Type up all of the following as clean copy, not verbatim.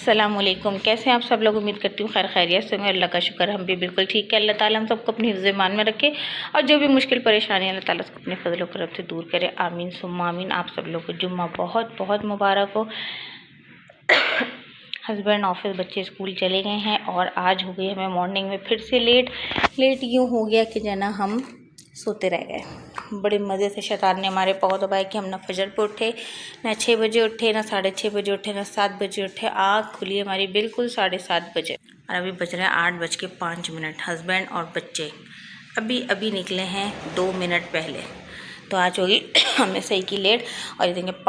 अस्सलामुअलैकुम। कैसे हैं आप सब लोग? उम्मीद करती हूँ खैर खैरियत से होंगे। अल्लाह का शुक्र हम भी बिल्कुल ठीक है। अल्लाह ताला हम सबको अपनी हिफ्ज़ ईमान में रखे और जो भी मुश्किल परेशानी अल्लाह ताला सबको अपने फजल करम से दूर करे। आमीन सुम्मा आमीन। आप सब लोग को जुम्मा बहुत बहुत मुबारक हो। हस्बैंड ऑफिस, बच्चे स्कूल चले गए हैं और आज हो गई हमें मॉर्निंग में फिर से लेट यूँ हो गया कि जना हम सोते रह गए। बड़े मज़े से शैतान ने हमारे पाँव दबाए कि हम ना फजर पे उठे, ना 6 बजे उठे, ना 6:30 बजे उठे, ना 7 बजे उठे। आँख खुली हमारी बिल्कुल 7:30 बजे और अभी बज रहे हैं 8:05। हस्बैंड और बच्चे अभी अभी निकले हैं 2 मिनट पहले। तो आज होगी हमने सही की लेट। और ये देखें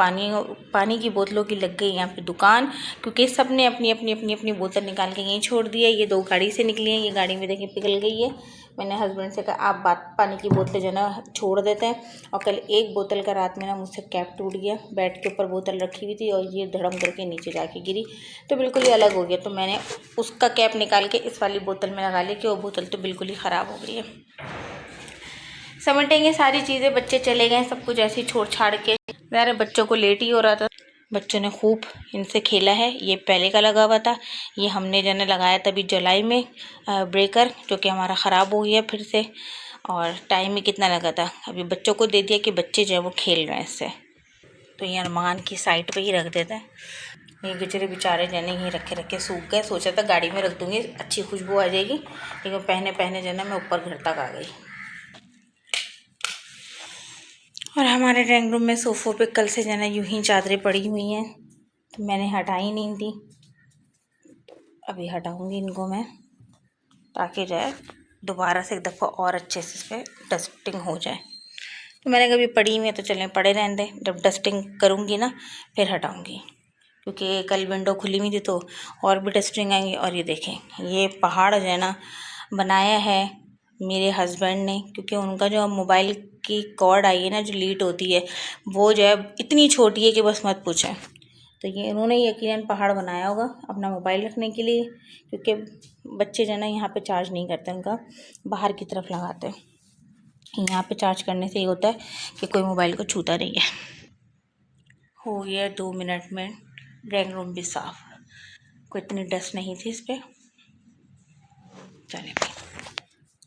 पानी की बोतलों की लग गई यहाँ पे दुकान, क्योंकि सब ने अपनी बोतल निकाल के यहीं छोड़ दी है। ये 2 गाड़ी से निकली हैं, ये गाड़ी में देखें पिघल गई है। मैंने हस्बैंड से कहा आप पानी की बोतलें जो है ना छोड़ देते हैं। और कल एक बोतल का रात में ना मुझसे कैप टूट गया। बेड के ऊपर बोतल रखी हुई थी और ये धड़म करके नीचे जाके गिरी, तो बिल्कुल ही अलग हो गया। तो मैंने उसका कैप निकाल के इस वाली बोतल में लगा ली कि वो बोतल तो बिल्कुल ही ख़राब हो गई है। समेटेंगे सारी चीज़ें, बच्चे चले गए, सब कुछ ऐसे ही छोड़ छाड़ के। ज़रा बच्चों को लेट ही हो रहा था, बच्चों ने खूब इनसे खेला है। ये पहले का लगा हुआ था, ये हमने जने लगाया तभी जुलाई में ब्रेकर, जो कि हमारा ख़राब हो गया फिर से। और टाइम ही कितना लगा था, अभी बच्चों को दे दिया कि बच्चे जो है वो खेल रहे हैं इससे। तो ये अरमान की साइड पे ही रख देते हैं। ये बेचारे बेचारे जने यहीं रखे सूख गए। सोचा था गाड़ी में रख दूँगी, अच्छी खुशबू आ जाएगी, लेकिन पहने जने मैं ऊपर घर तक आ गई। और हमारे ड्राइंग रूम में सोफ़ों पे कल से जना यूं ही चादरें पड़ी हुई हैं, तो मैंने हटाई नहीं थी। अभी हटाऊंगी इनको मैं, ताकि जो है दोबारा से एक दफ़ा और अच्छे से इस पर डस्टिंग हो जाए। तो मैंने कभी पड़ी हुई है तो चलें पड़े रहने दें, जब डस्टिंग करूँगी ना फिर हटाऊँगी, क्योंकि कल विंडो खुली हुई थी तो और भी डस्टिंग आएंगी। और ये देखें, ये पहाड़ जो है ना बनाया है मेरे हस्बैंड ने, क्योंकि उनका जो मोबाइल की कॉर्ड आई है ना, जो लीड होती है, वो जो है इतनी छोटी है कि बस मत पूछें। तो ये उन्होंने यकीनन पहाड़ बनाया होगा अपना मोबाइल रखने के लिए, क्योंकि बच्चे जो है ना यहाँ पे चार्ज नहीं करते, उनका बाहर की तरफ लगाते हैं। यहाँ पे चार्ज करने से ये होता है कि कोई मोबाइल को छूता नहीं है। हो गया 2 मिनट में ड्राइंग रूम भी साफ़, कोई इतनी डस्ट नहीं थी इस पर। चले भाई,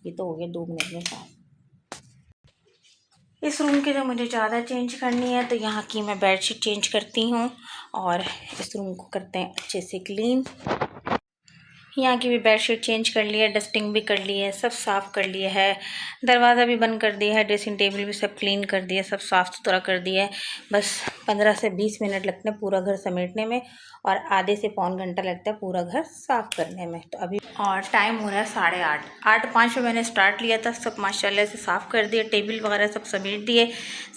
ये तो हो गया 2 मिनट में साफ़। इस रूम की जो मुझे ज़्यादा चेंज करनी है, तो यहाँ की मैं बेडशीट चेंज करती हूँ और इस रूम को करते हैं अच्छे से क्लीन। यहाँ की भी बेडशीट चेंज कर ली है, डस्टिंग भी कर ली है, सब साफ़ कर लिया है, दरवाज़ा भी बंद कर दिया है, ड्रेसिंग टेबल भी सब क्लीन कर दिया, सब साफ़ सुथरा कर दिया है। बस 15 से 20 मिनट लगते हैं पूरा घर समेटने में और आधे से पौन घंटा लगता है पूरा घर साफ़ करने में। तो अभी और टाइम हो रहा है 8:30, 8:05 पे मैंने स्टार्ट लिया था। सब माशाल्लाह से साफ़ कर दिया, टेबल वगैरह सब समेट दिए।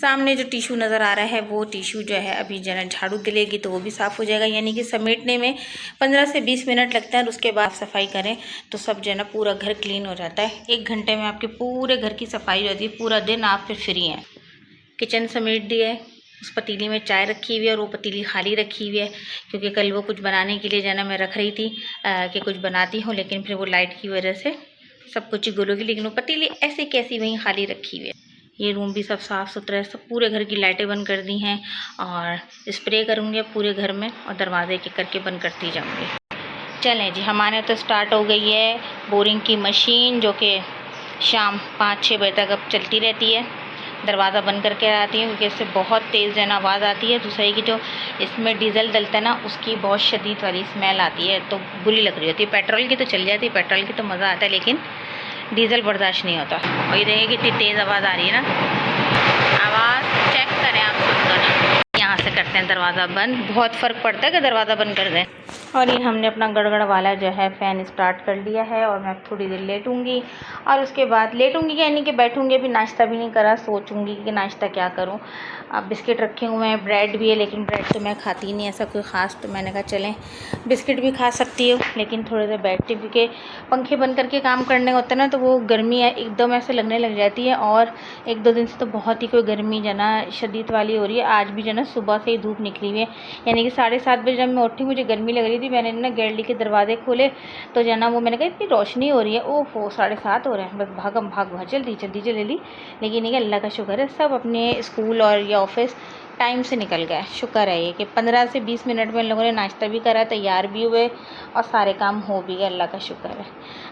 सामने जो टिशू नज़र आ रहा है वो टिशू जो है अभी जना झाड़ू दिलेगी तो वो भी साफ़ हो जाएगा। यानी कि समेटने में 15 से 20 मिनट लगता है और उसके बाद सफाई करें तो सब जो है ना पूरा घर क्लीन हो जाता है। 1 घंटे में आपके पूरे घर की सफाई हो जाती है, पूरा दिन आप फिर फ्री हैं। किचन समेट दिया है, उस पतीली में चाय रखी हुई है और वो पतीली खाली रखी हुई है, क्योंकि कल वो कुछ बनाने के लिए जो है ना मैं रख रही थी कि कुछ बनाती हूँ, लेकिन फिर वो लाइट की वजह से सब कुछ ही गुलोगी, लेकिन वो पतीली ऐसे कैसी वहीं खाली रखी हुई है। ये रूम भी सब साफ़ सुथरा है, सब पूरे घर की लाइटें बंद कर दी हैं और स्प्रे करूँगी पूरे घर में और दरवाजे के करके बंद करती जाऊँगी। चलें जी, हमारे तो स्टार्ट हो गई है बोरिंग की मशीन, जो कि शाम 5-6 बजे तक अब चलती रहती है। दरवाज़ा बंद करके आती हूँ क्योंकि इससे बहुत तेज़ जन आवाज़ आती है। दूसरी की जो इसमें डीजल डलता है ना, उसकी बहुत शदीद वाली स्मेल आती है, तो बुरी लग रही होती है। पेट्रोल की तो चल जाती है, पेट्रोल की तो मज़ा आता है, लेकिन डीजल बर्दाश्त नहीं होता। और ये देखिए कितनी तेज़ आवाज़ आ रही है ना, आवाज़ चेक करें आप सुनकर। यहाँ से करते हैं दरवाज़ा बंद, बहुत फ़र्क पड़ता है कि दरवाज़ा बंद कर दें। और ये हमने अपना गड़गड़ वाला जो है फ़ैन स्टार्ट कर लिया है और मैं थोड़ी देर लेटूंगी और उसके बाद लेटूंगी यानी कि बैठूंगी। अभी नाश्ता भी नहीं करा, सोचूंगी कि नाश्ता क्या करूं। अब बिस्किट रखे हुए हैं, ब्रेड भी है, लेकिन ब्रेड तो मैं खाती नहीं ऐसा कोई ख़ास, तो मैंने कहा चलें बिस्किट भी खा सकती हो, लेकिन थोड़ी देर बैठती, क्योंकि पंखे बंद करके काम करने होता है ना, तो वो गर्मी एकदम ऐसे लगने लग जाती है। और 1-2 दिन से तो बहुत ही कोई गर्मी जना शदीद वाली हो रही है। आज भी जना सुबह से ही धूप निकली हुई है, यानी कि 7:30 बजे जब मैं उठी मुझे गर्मी लग रही थी। मैंने ना गैलरी के दरवाजे खोले तो जना वो मैंने कहा इतनी रोशनी हो रही है, ओहो 7:30 हो रहे हैं, बस भाग जल्दी जल्दी ली। लेकिन ये अल्लाह का शुक्र है सब अपने स्कूल और या ऑफिस टाइम से निकल गया। शुक्र है ये कि 15 से 20 मिनट में लोगों ने नाश्ता भी करा, तैयार भी हुए और सारे काम हो भी गए, अल्लाह का शुक्र है।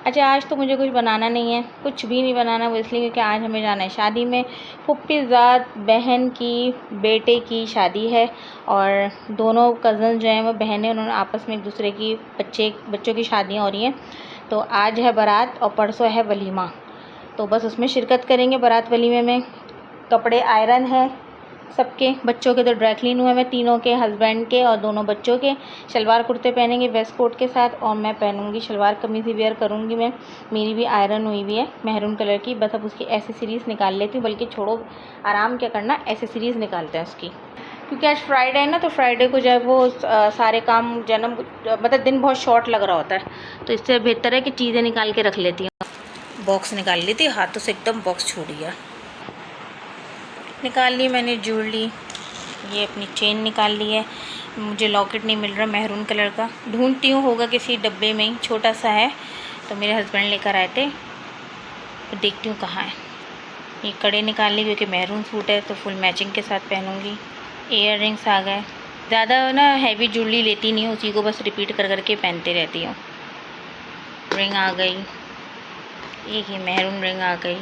अच्छा, आज तो मुझे कुछ बनाना नहीं है, कुछ भी नहीं बनाना, वो इसलिए क्योंकि आज हमें जाना है शादी में। फुप्पी ज़ात बहन की बेटे की शादी है और दोनों कज़न जो हैं वो बहनें, उन्होंने आपस में एक दूसरे की बच्चों की शादियाँ हो रही हैं। तो आज है बारात और परसों है वलीमा, तो बस उसमें शिरकत करेंगे बारात वलीमे में। कपड़े आयरन है सबके, बच्चों के तो ड्राई क्लीन हुए हैं, तीनों के, हस्बैंड के और दोनों बच्चों के। शलवार कुर्ते पहनेंगे वेस्ट कोट के साथ और मैं पहनूंगी शलवार कमीज़ ही वेयर करूंगी मैं। मेरी भी आयरन हुई हुई है मेहरून कलर की, बस अब उसकी एसेसरीज़ निकाल लेती हूँ। बल्कि छोड़ो आराम क्या करना, एसेसरीज़ निकालते हैं उसकी, क्योंकि आज फ्राइडे है ना, तो फ्राइडे को जो है वो सारे काम जन्म मतलब दिन बहुत शॉर्ट लग रहा होता है, तो इससे बेहतर है कि चीज़ें निकाल के रख लेती हूँ। बॉक्स निकाल ली थी, हाथों से एकदम बॉक्स छूट गया। निकाल ली मैंने ज्वेलरी, ये अपनी चेन निकाल ली है। मुझे लॉकेट नहीं मिल रहा मेहरून कलर का, ढूंढती हूँ, होगा किसी डब्बे में ही, छोटा सा है, तो मेरे हस्बैंड लेकर आए थे, तो देखती हूँ कहाँ है। ये कड़े निकाल ली क्योंकि मेहरून सूट है तो फुल मैचिंग के साथ पहनूँगी। ईयर रिंग्स आ गए, ज़्यादा ना हैवी ज्वेलरी लेती नहीं हूँ, उसी को बस रिपीट कर करके पहनते रहती हूँ। रिंग आ गई, एक ये मेहरून रिंग आ गई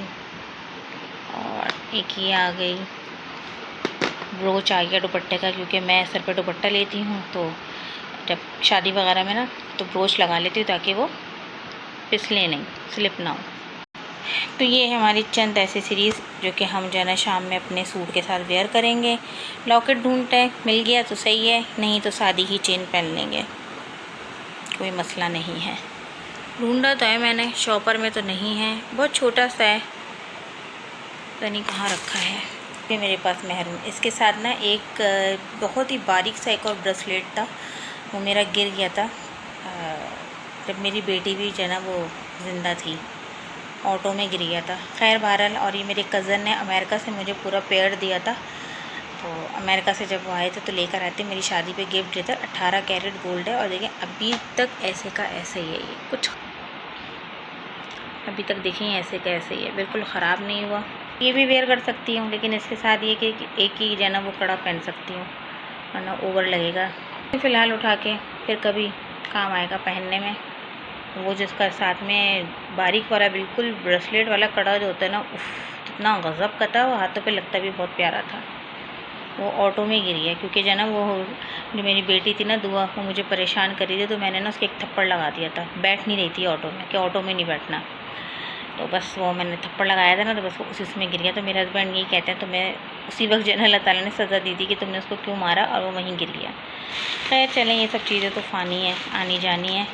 और एक ये आ गई। ब्रोच आ गया दुपट्टे का, क्योंकि मैं सर पे दुपट्टा लेती हूँ तो जब शादी वगैरह में ना तो ब्रोच लगा लेती हूँ ताकि वो फिसले नहीं, स्लिप ना हो। तो ये है हमारी चंद एसेसरीज़ जो कि हम जो है ना शाम में अपने सूट के साथ वेयर करेंगे। लॉकेट ढूंढते हैं, मिल गया तो सही है, नहीं तो सादी ही चेन पहन लेंगे, कोई मसला नहीं है। ढूंढा तो है मैंने, शॉपर में तो नहीं है, बहुत छोटा सा है, पता नहीं कहाँ रखा है। ये मेरे पास मेहरून, इसके साथ ना एक बहुत ही बारीक सा एक और ब्रेसलेट था, वो मेरा गिर गया था जब मेरी बेटी भी जो है ना वो ज़िंदा थी, ऑटो में गिर गया था। खैर बहरहाल, और ये मेरे कज़न ने अमेरिका से मुझे पूरा पेयर दिया था, तो अमेरिका से जब वो आए थे तो लेकर आए थे, मेरी शादी पे गिफ्ट दिया था। 18 कैरेट गोल्ड है और देखिए अभी तक ऐसे का ऐसे ही है, ये कुछ अभी तक देखें ऐसे का ऐसे ही है, बिल्कुल ख़राब नहीं हुआ। ये भी वेयर कर सकती हूँ, लेकिन इसके साथ ये कि एक ही जो है ना वो कड़ा पहन सकती हूँ, वरना ओवर लगेगा। फ़िलहाल उठा के फिर कभी काम आएगा पहनने में। वो जिसका साथ में बारीक वाला बिल्कुल ब्रेसलेट वाला कड़ा जो होता है ना, उफ, कितना गज़ब का था, वो हाथों पे लगता भी बहुत प्यारा था। वो ऑटो में गिरी है, क्योंकि जो है ना वो जो मेरी बेटी थी ना दुआ, वो मुझे परेशान कर रही थी, तो मैंने ना उसके एक थप्पड़ लगा दिया था। बैठ नहीं रही थी ऑटो में, कि ऑटो में नहीं बैठना, तो बस वो मैंने थप्पड़ लगाया था ना, तो बस वो उसी उसमें गिर गया। तो मेरे हस्बैंड यही कहते हैं, तो मैं उसी वक्त जो है अल्लाह ताला ने सज़ा दी थी कि तुमने उसको क्यों मारा, और वो वहीं गिर गया। खैर चलें, ये सब चीज़ें तो फ़ानी है, आनी जानी है।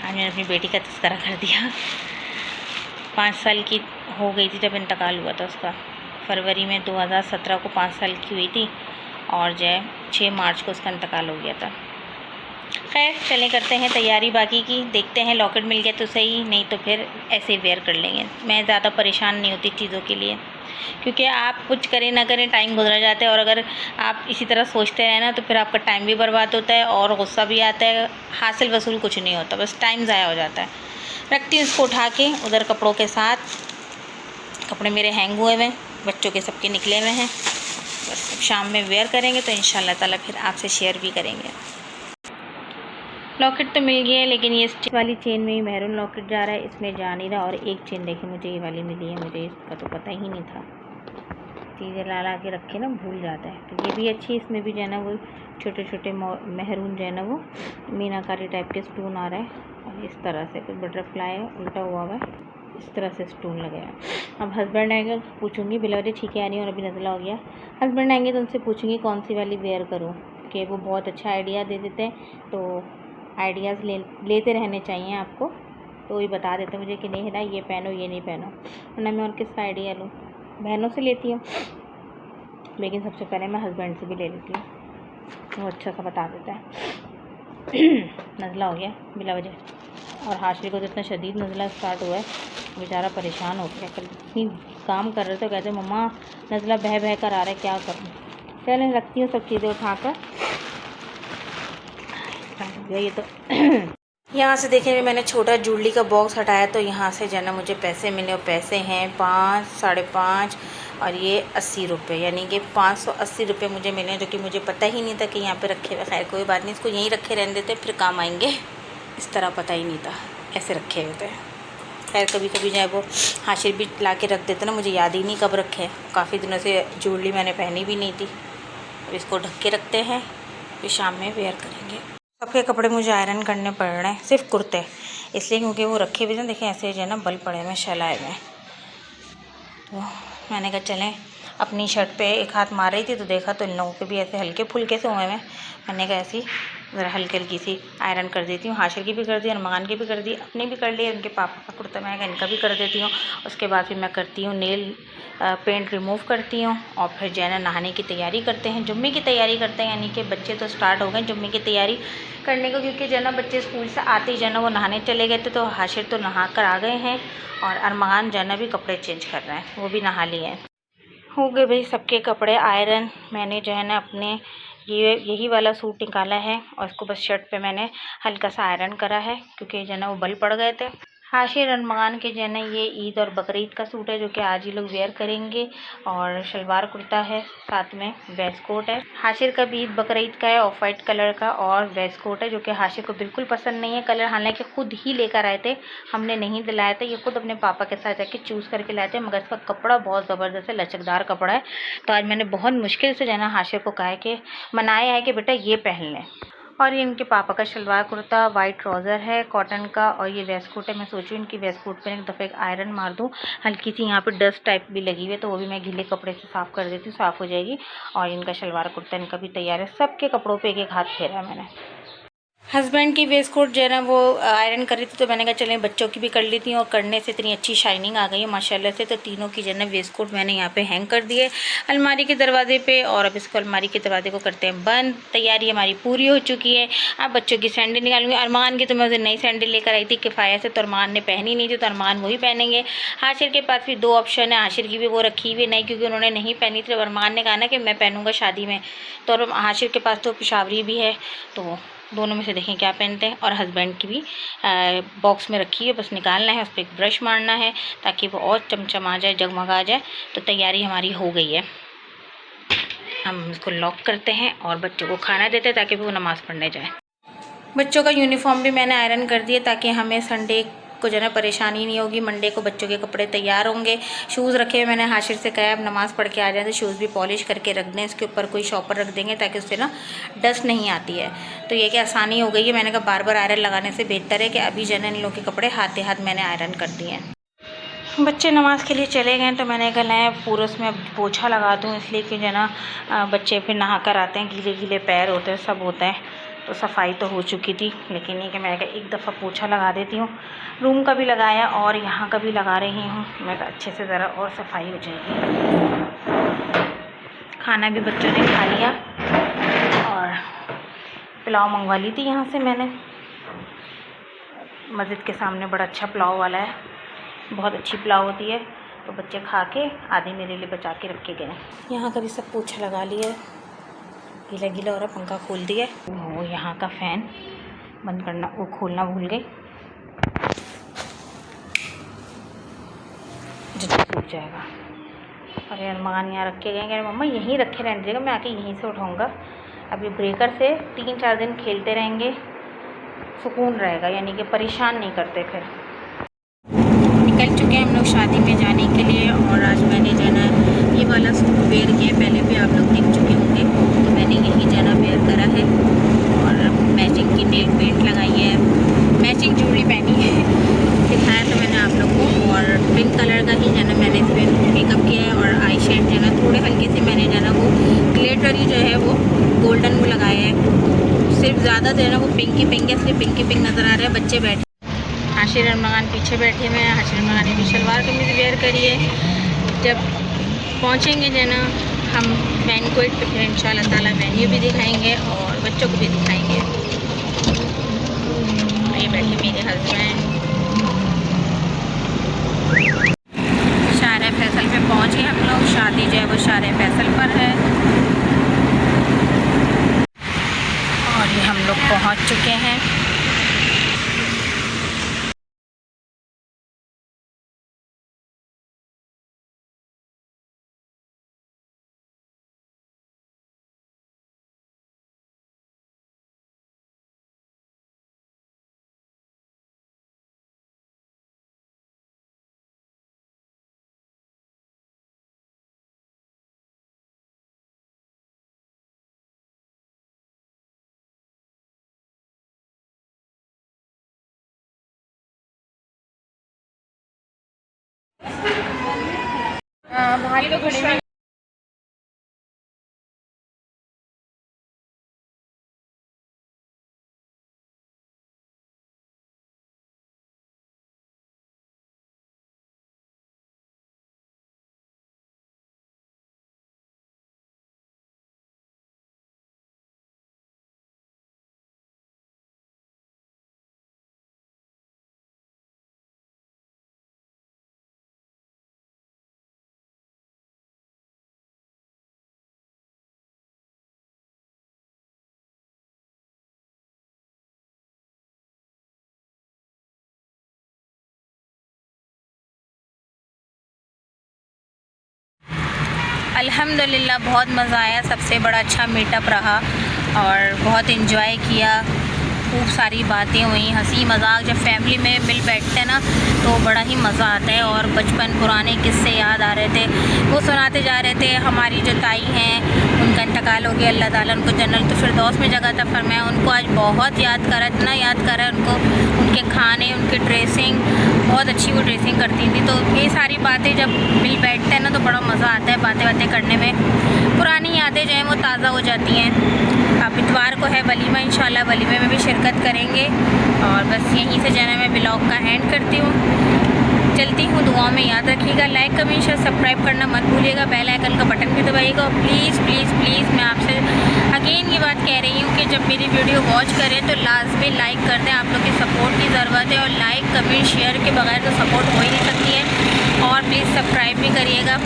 आज मैंने अपनी बेटी का तस्करा कर दिया। 5 साल की हो गई थी जब इंतकाल हुआ था उसका, फरवरी में 2017 को 5 साल की हुई थी, और जो है 6 मार्च को उसका इंतकाल हो गया था। खैर चलें, करते हैं तैयारी बाकी की, देखते हैं लॉकेट मिल गया तो सही, नहीं तो फिर ऐसे ही वेयर कर लेंगे। मैं ज़्यादा परेशान नहीं होती चीज़ों के लिए, क्योंकि आप कुछ करें ना करें टाइम गुजर जाता है, और अगर आप इसी तरह सोचते रहें ना तो फिर आपका टाइम भी बर्बाद होता है और गुस्सा भी आता है, हासिल वसूल कुछ नहीं होता, बस टाइम ज़ाया हो जाता है। रखती हूँ इसको उठा के उधर कपड़ों के साथ। कपड़े मेरे हैंग हुए हुए हैं, बच्चों के सबके निकले हुए हैं, बस शाम में वेयर करेंगे तो इंशाल्लाह ताला फिर आपसे शेयर भी करेंगे। लॉकेट तो मिल गया है, लेकिन ये वाली चेन में ही मेहरून लॉकेट जा रहा है, इसमें जा नहीं रहा। और एक चेन देखिए मुझे ये वाली मिली है, मुझे इसका तो पता ही नहीं था, चीज़ें ला के रखे ना भूल जाता है। तो ये भी अच्छी, इसमें भी जो है ना वो छोटे छोटे मेहरून जो है ना वो मीनाकारी टाइप के स्टोन आ रहा है, और इस तरह से कुछ बटरफ्लाई है उल्टा हुआ है, इस तरह से स्टोन लगे हैं। अब हस्बैंड आएंगे तो पूछूंगी, बिलवरी ठीक है आ रही है और अभी नज़ला हो गया। हस्बैंड आएंगे तो उनसे पूछूंगी कौन सी वाली वेयर करूँ, कि वो बहुत अच्छा आइडिया दे देते हैं, तो आइडियाज़ लेते रहने चाहिए आपको, तो वही बता देते मुझे कि नहीं है ना ये पहनो ये नहीं पहनो, वरना मैं और किसका आइडिया लूँ। बहनों से लेती हूँ, लेकिन सबसे पहले मैं हस्बैंड से भी ले लेती हूँ, वो अच्छा सा बता देता है। नज़ला हो गया बिला वजह, और हाशिर को तो इतना शदीद नज़ला स्टार्ट हुआ है, बेचारा परेशान हो गया। कल इतनी काम कर रहे थे, कहते मम्मा नज़ला बह बह कर आ रहा है, क्या करूँ। चलें रखती हूँ सब चीज़ें उठाकर, ये तो यहाँ से देखें मैंने छोटा जूलरी का बॉक्स हटाया तो यहाँ से जो है ना मुझे पैसे मिले और पैसे हैं 5, 5.5 और ये 80 रुपये, यानी कि 580 रुपये मुझे मिले, जो कि मुझे पता ही नहीं था कि यहाँ पे रखे हुए। खैर कोई बात नहीं, इसको यहीं रखे रहने देते फिर काम आएंगे, इस तरह पता ही नहीं था ऐसे रखे हुए थे। खैर कभी कभी जो है वो हाशिर भी ला के रख देते ना, मुझे याद ही नहीं कब रखे। काफ़ी दिनों से जूलरी मैंने पहनी भी नहीं थी। अब इसको ढक के रखते हैं, फिर शाम में वेयर करेंगे। सबके कपड़े मुझे आयरन करने पड़ रहे हैं, सिर्फ कुर्ते, इसलिए क्योंकि वो रखे हुए थे देखें ऐसे जो है ना बल पड़े हुए शैलाए में। तो मैंने कहा चलें, अपनी शर्ट पे एक हाथ मार रही थी तो देखा तो इन लोगों के भी ऐसे हल्के फुल्के से हुए हैं। मैंने कहा ऐसी ज़रा हल्की हल्की सी आयरन कर देती हूँ। हाशिर की भी कर दी, अरमान की भी कर दी, अपनी भी कर ली, उनके पापा का कुर्ता मैं इनका भी कर देती हूँ। उसके बाद फिर मैं करती हूँ नेल पेंट रिमूव करती हूँ और फिर जो है ना नहाने की तैयारी करते हैं, जुम्मे की तैयारी करते हैं। यानी कि बच्चे तो स्टार्ट हो गए जुम्मे की तैयारी करने को, क्योंकि जो है ना बच्चे स्कूल से आते ही जो है ना वो नहाने चले गए थे। तो हाशिर तो नहा कर आ गए हैं और अरमान जो है ना भी कपड़े चेंज कर रहे हैं, वो भी नहा लिए हैं। हो गए भाई सबके कपड़े आयरन। मैंने जो है ना अपने यही वाला सूट निकाला है और इसको बस शर्ट पे मैंने हल्का सा आयरन करा है, क्योंकि जो है ना वो बल पड़ गए थे। हाशिर अरमान के जो है ना ये ईद और बकरीद का सूट है, जो कि आज ही लोग वेयर करेंगे, और शलवार कुर्ता है, साथ में वेस्ट कोट है। हाशिर का भी ईद बकरीद का है, ऑफ वाइट कलर का, और वेस्ट कोट है, जो कि हाशिर को बिल्कुल पसंद नहीं है कलर, हालांकि खुद ही लेकर आए थे, हमने नहीं दिलाया था। ये खुद अपने पापा के साथ जाके चूज़ करके लाए थे, मगर इसका कपड़ा बहुत ज़बरदस्त है, लचकदार कपड़ा है। तो आज मैंने बहुत मुश्किल से जो है ना हाशिर को कहा है कि मनाया है कि बेटा ये पहन लें। और ये इनके पापा का शलवार कुर्ता वाइट ट्राउज़र है कॉटन का, और ये वेस्ट कोट है। मैं सोचूँ इनकी वेस्ट कोट पर एक दफ़े आयरन मार दूँ, हल्की सी यहाँ पे डस्ट टाइप भी लगी हुई है, तो वो भी मैं गीले कपड़े से साफ़ कर देती हूँ, साफ़ हो जाएगी। और इनका शलवार कुर्ता इनका भी तैयार है। सबके कपड़ों पे एक एक हाथ फेरा है मैंने। हस्बैंड की वेस्ट कोट जो है ना वो आयरन कर रही थी, तो मैंने कहा चलें बच्चों की भी कर लेती हूँ, और करने से इतनी अच्छी शाइनिंग आ गई है माशाल्लाह से। तो तीनों की जो है ना वेस्ट कोट मैंने यहाँ पे हैंग कर दिए अलमारी के दरवाजे पे, और अब इसको अलमारी के दरवाजे को करते हैं बंद। तैयारी हमारी पूरी हो चुकी है। अब बच्चों की सैंडल निकालूंगी। अरमान की तो मैं उसे नई सैंडल लेकर आई थी किफ़ाया से, तो अरमान ने पहनी नहीं थी, तो अरमान वही पहनेंगे। हाशिर के पास भी 2 ऑप्शन है, हाशिर की भी वो रखी हुई नहीं, क्योंकि उन्होंने नहीं पहनी थी। अरमान ने कहा ना कि मैं पहनूंगा शादी में, तो हाशिर के पास तो पेशावरी भी है, तो दोनों में से देखें क्या पहनते हैं। और हस्बैंड की भी बॉक्स में रखी है, बस निकालना है, उस पर एक ब्रश मारना है ताकि वो और चमचमा जाए, जगमगा जाए। तो तैयारी हमारी हो गई है। हम इसको लॉक करते हैं और बच्चों को खाना देते हैं ताकि वो नमाज़ पढ़ने जाए। बच्चों का यूनिफॉर्म भी मैंने आयरन कर दिया ताकि हमें संडे को जो है ना परेशानी नहीं होगी। मंडे को बच्चों के कपड़े तैयार होंगे। शूज़ रखे हुए मैंने हाशिर से कहा अब नमाज़ पढ़ के आ जाए तो शूज़ भी पॉलिश करके रख दें, इसके ऊपर कोई शॉपर रख देंगे ताकि उससे ना डस्ट नहीं आती है। तो ये कि आसानी हो गई है। मैंने कहा बार बार आयरन लगाने से बेहतर है कि अभी जो है ना इन लोगों के कपड़े हाथ हाथ मैंने आयरन कर दिए हैं। बच्चे नमाज़ के लिए चले गए, तो मैंने कहा नया पूरा उसमें पोछा लगा दूँ, इसलिए कि जो है ना बच्चे फिर नहा कर आते हैं, गीले गीले पैर होते हैं, सब होता है। तो सफाई तो हो चुकी थी, लेकिन ये कि मैं एक दफ़ा पोछा लगा देती हूँ। रूम का भी लगाया और यहाँ का भी लगा रही हूँ, मैं अच्छे से ज़रा और सफाई हो जाएगी। खाना भी बच्चों ने खा लिया और पुलाव मंगवा ली थी यहाँ से मैंने, मस्जिद के सामने बड़ा अच्छा पुलाव वाला है, बहुत अच्छी पुलाव होती है। तो बच्चे खा के आधी मेरे लिए बचा के रख के गए। यहाँ का भी सब पोछा लगा लिया, गीला गीला हो रहा, पंखा खोल दिया। वो यहाँ का फ़ैन बंद करना, वो खोलना भूल गई, जितना सूख जाएगा। अरे अरमान यहाँ रख के गए, कह रहे मम्मा यहीं रखे रहने दीजिएगा, मैं आके यहीं से उठाऊँगा। अभी ब्रेकर से 3-4 दिन खेलते रहेंगे, सुकून रहेगा, यानी कि परेशान नहीं करते। फिर निकल चुके हैं हम लोग शादी में जाने के लिए, और आज मैंने जो है ना ये वाला सूट वेयर किया, पहले भी आप लोग देख चुके होंगे। तो मैंने यही जो है ना वेयर करा है, और मैचिंग की नेल पेंट लगाई है, मैचिंग ज्वेलरी पहनी है, दिखाया था मैंने आप लोग को। और पिंक कलर का ही जो है ना मैंने इस पर मेकअप किया है, और आई शेड जो है ना थोड़े हल्के से मैंने जो है ना वो ग्लिटरी जो है वो गोल्डन में लगाया है, सिर्फ ज़्यादा जो है ना वो पिंक ही पिंक है, इसलिए पिंक ही पिंक नज़र आ रहा है। बच्चे बैठे, हाशिर अरमान पीछे बैठे हुए हैं। हाशिर अरमान ने भी शलवार कमीज़ वेयर करी है। जब पहुँचेंगे जो है ना हम बैंक्वेट पे, फिर इंशाल्लाह ताला मेन्यू भी दिखाएंगे और बच्चों को भी दिखाएंगे। ये बैठे मेरे हस्बैंड। शार फैसल पे पहुँचे हम लोग, शादी जो है वो शार फैसल पर है, और ये हम लोग पहुँच चुके हैं। बाद अल्हम्दुलिल्लाह बहुत मज़ा आया, सबसे बड़ा अच्छा मीटअप रहा और बहुत इन्जॉय किया। खूब सारी बातें हुई, हंसी मजाक। जब फैमिली में मिल बैठते हैं ना तो बड़ा ही मज़ा आता है। और बचपन पुराने किस्से याद आ रहे थे, वो सुनाते जा रहे थे। हमारी जो ताई हैं उनका इंतकाल हो गया, अल्लाह ताला उनको जन्नत फिरदौस में जगह था फरमाया। उनको आज बहुत याद करा, इतना याद करा उनको, उनके खाने, उनकी ड्रेसिंग, बहुत अच्छी वो ड्रेसिंग करती थी। तो ये सारी बातें जब मिल बैठते हैं ना तो बड़ा मज़ा आता है बातें करने में। पुरानी यादें जो हैं वो ताज़ा हो जाती हैं। अब इतवार को है वलीमा, इंशाल्लाह वलीमे में भी शिरकत करेंगे। और बस यहीं से जो है मैं ब्लॉग का एंड करती हूँ, चलती हूँ। दुआ में याद रखिएगा, लाइक कमेंट शेयर सब्सक्राइब करना मत भूलिएगा, बेल आइकन का बटन भी दबाइएगा। और प्लीज़ प्लीज़ प्लीज़ मैं आपसे अगेन ये बात कह रही हूँ कि जब मेरी वीडियो वॉच करें तो लाजमी लाइक कर दें। आप लोग की सपोर्ट की ज़रूरत है और लाइक कमेंट शेयर के बगैर तो सपोर्ट हो ही नहीं सकती है। और प्लीज़ सब्सक्राइब भी करिएगा।